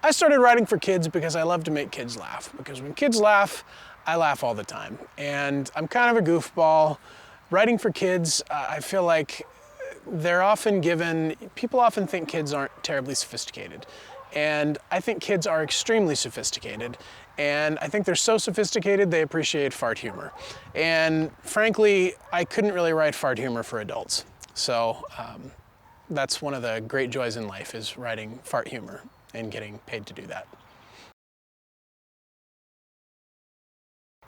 I started writing for kids because I love to make kids laugh. Because when kids laugh, I laugh all the time. And I'm kind of a goofball. Writing for kids, I feel like people often think kids aren't terribly sophisticated. And I think kids are extremely sophisticated. And I think they're so sophisticated, they appreciate fart humor. And frankly, I couldn't really write fart humor for adults. So that's one of the great joys in life, is writing fart humor and getting paid to do that.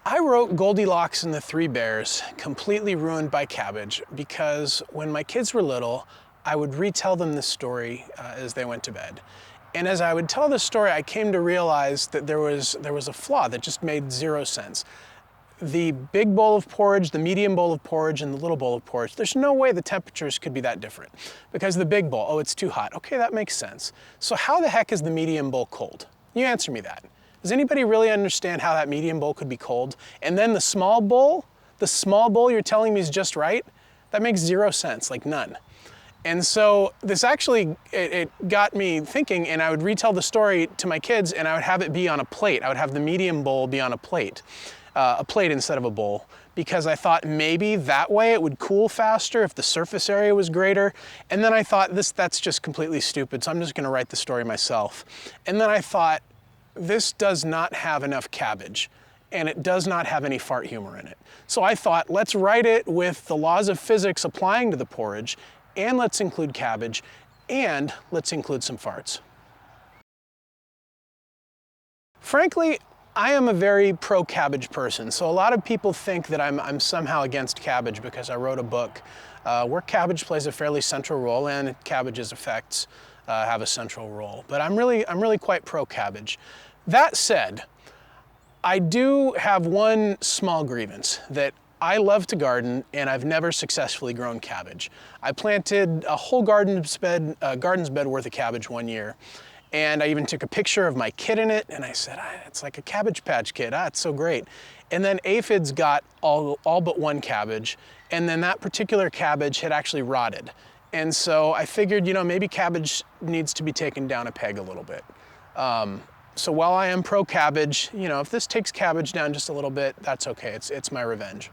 I wrote Goldilocks and the Three Bears, completely ruined by Cabbage, because when my kids were little, I would retell them this story as they went to bed. And as I would tell this story, I came to realize that there was a flaw that just made zero sense. The big bowl of porridge, the medium bowl of porridge, and the little bowl of porridge, there's no way the temperatures could be that different. Because the big bowl, oh, it's too hot. Okay, that makes sense. So how the heck is the medium bowl cold? You answer me that. Does anybody really understand how that medium bowl could be cold? And then the small bowl you're telling me is just right? That makes zero sense, like none. And so this actually, it got me thinking, and I would retell the story to my kids and I would have it be on a plate. I would have the medium bowl be on a plate instead of a bowl, because I thought maybe that way it would cool faster if the surface area was greater. And then I thought, that's just completely stupid, so I'm just gonna write the story myself. And then I thought, this does not have enough cabbage, and it does not have any fart humor in it. So I thought, let's write it with the laws of physics applying to the porridge, and let's include cabbage, and let's include some farts. Frankly, I am a very pro-Cabbage person, so a lot of people think that I'm somehow against Cabbage because I wrote a book where Cabbage plays a fairly central role and Cabbage's effects have a central role. But I'm really quite pro-Cabbage. That said, I do have one small grievance, that I love to garden and I've never successfully grown cabbage. I planted a whole garden's bed worth of cabbage one year. And I even took a picture of my kid in it, and I said, it's like a Cabbage Patch Kid, it's so great. And then aphids got all but one cabbage, and then that particular cabbage had actually rotted. And so I figured, maybe cabbage needs to be taken down a peg a little bit. So while I am pro-cabbage, if this takes cabbage down just a little bit, that's okay, it's my revenge.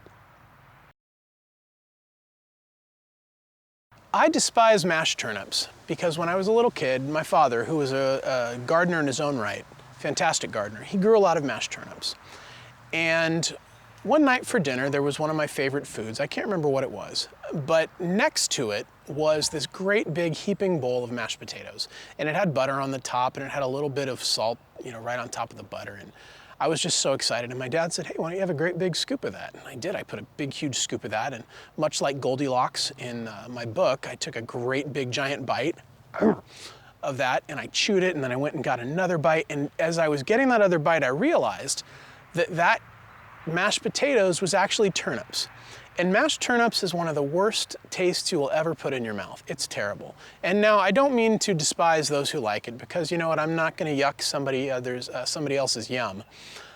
I despise mashed turnips because when I was a little kid, my father, who was a gardener in his own right, fantastic gardener, he grew a lot of mashed turnips. And one night for dinner, there was one of my favorite foods. I can't remember what it was, but next to it was this great big heaping bowl of mashed potatoes. And it had butter on the top, and it had a little bit of salt, right on top of the butter. And I was just so excited, and my dad said, hey, why don't you have a great big scoop of that? And I did. I put a big, huge scoop of that, and much like Goldilocks in my book, I took a great big giant bite of that, and I chewed it, and then I went and got another bite, and as I was getting that other bite, I realized that mashed potatoes was actually turnips. And mashed turnips is one of the worst tastes you will ever put in your mouth. It's terrible. And now I don't mean to despise those who like it, because you know what, I'm not going to yuck somebody else's yum.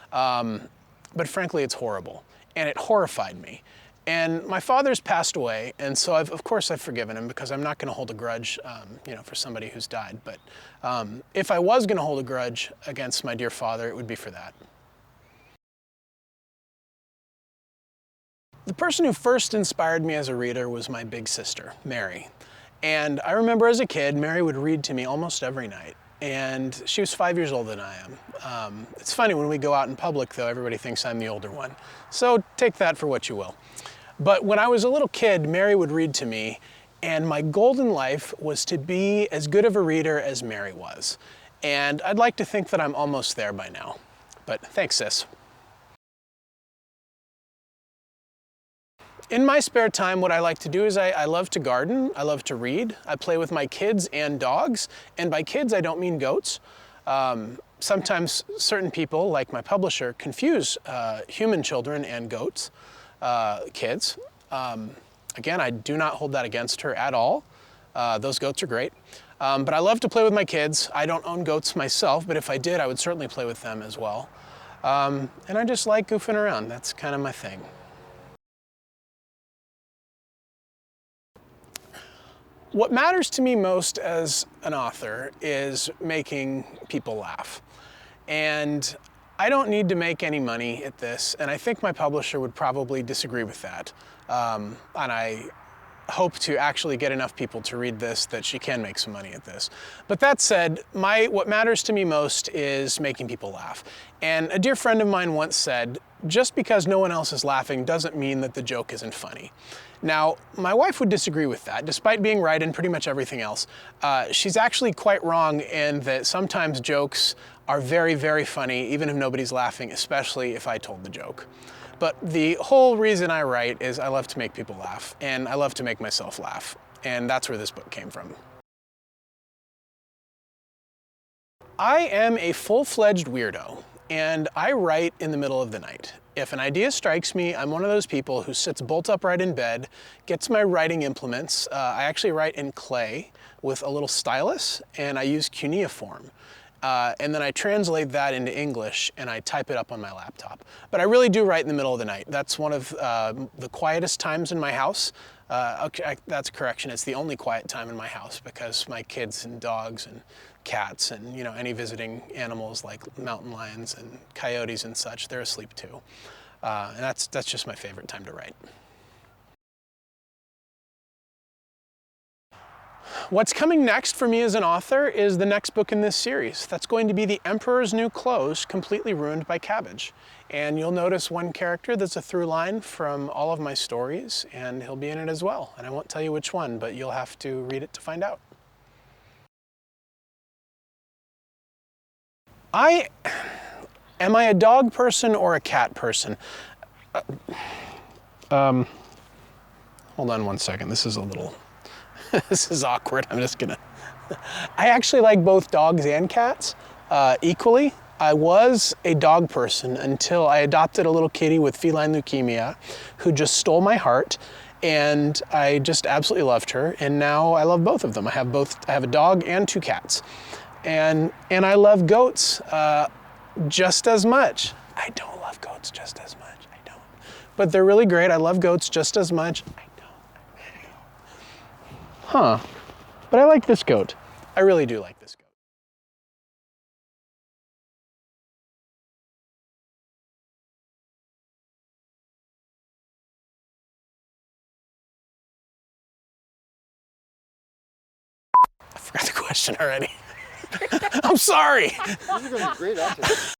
But frankly, it's horrible. And it horrified me. And my father's passed away, and so of course I've forgiven him, because I'm not going to hold a grudge for somebody who's died. But if I was going to hold a grudge against my dear father, it would be for that. The person who first inspired me as a reader was my big sister, Mary. And I remember as a kid, Mary would read to me almost every night. And she was 5 years older than I am. It's funny, when we go out in public, though, everybody thinks I'm the older one. So take that for what you will. But when I was a little kid, Mary would read to me, and my goal in life was to be as good of a reader as Mary was. And I'd like to think that I'm almost there by now. But thanks, sis. In my spare time, what I like to do is I love to garden, I love to read, I play with my kids and dogs, and by kids I don't mean goats. Sometimes certain people, like my publisher, confuse human children and goats, kids. Again, I do not hold that against her at all. Those goats are great. But I love to play with my kids. I don't own goats myself, but if I did, I would certainly play with them as well. And I just like goofing around. That's kind of my thing. What matters to me most as an author is making people laugh. And I don't need to make any money at this, and I think my publisher would probably disagree with that. And I hope to actually get enough people to read this that she can make some money at this. But that said, what matters to me most is making people laugh. And a dear friend of mine once said, just because no one else is laughing doesn't mean that the joke isn't funny. Now, my wife would disagree with that. Despite being right in pretty much everything else, she's actually quite wrong in that sometimes jokes are very, very funny, even if nobody's laughing, especially if I told the joke. But the whole reason I write is I love to make people laugh, and I love to make myself laugh. And that's where this book came from. I am a full-fledged weirdo, and I write in the middle of the night. If an idea strikes me, I'm one of those people who sits bolt upright in bed, gets my writing implements. I actually write in clay with a little stylus, and I use cuneiform. And then I translate that into English and I type it up on my laptop. But I really do write in the middle of the night. That's one of the quietest times in my house. Okay, that's a correction. It's the only quiet time in my house because my kids and dogs and cats and any visiting animals like mountain lions and coyotes and such, they're asleep too. And that's just my favorite time to write. What's coming next for me as an author is the next book in this series. That's going to be The Emperor's New Clothes, Completely Ruined by Cabbage. And you'll notice one character that's a through line from all of my stories, and he'll be in it as well. And I won't tell you which one, but you'll have to read it to find out. Am I a dog person or a cat person? Hold on one second. This is a little... This is awkward. I'm just gonna... I actually like both dogs and cats equally. I was a dog person until I adopted a little kitty with feline leukemia who just stole my heart, and I just absolutely loved her, and now I love both of them. I have a dog and 2 cats. And I love goats just as much. I don't love goats just as much. I don't. But they're really great. I love goats just as much. Huh, but I like this goat. I really do like this goat. I forgot the question already. I'm sorry. These are going to be great actors.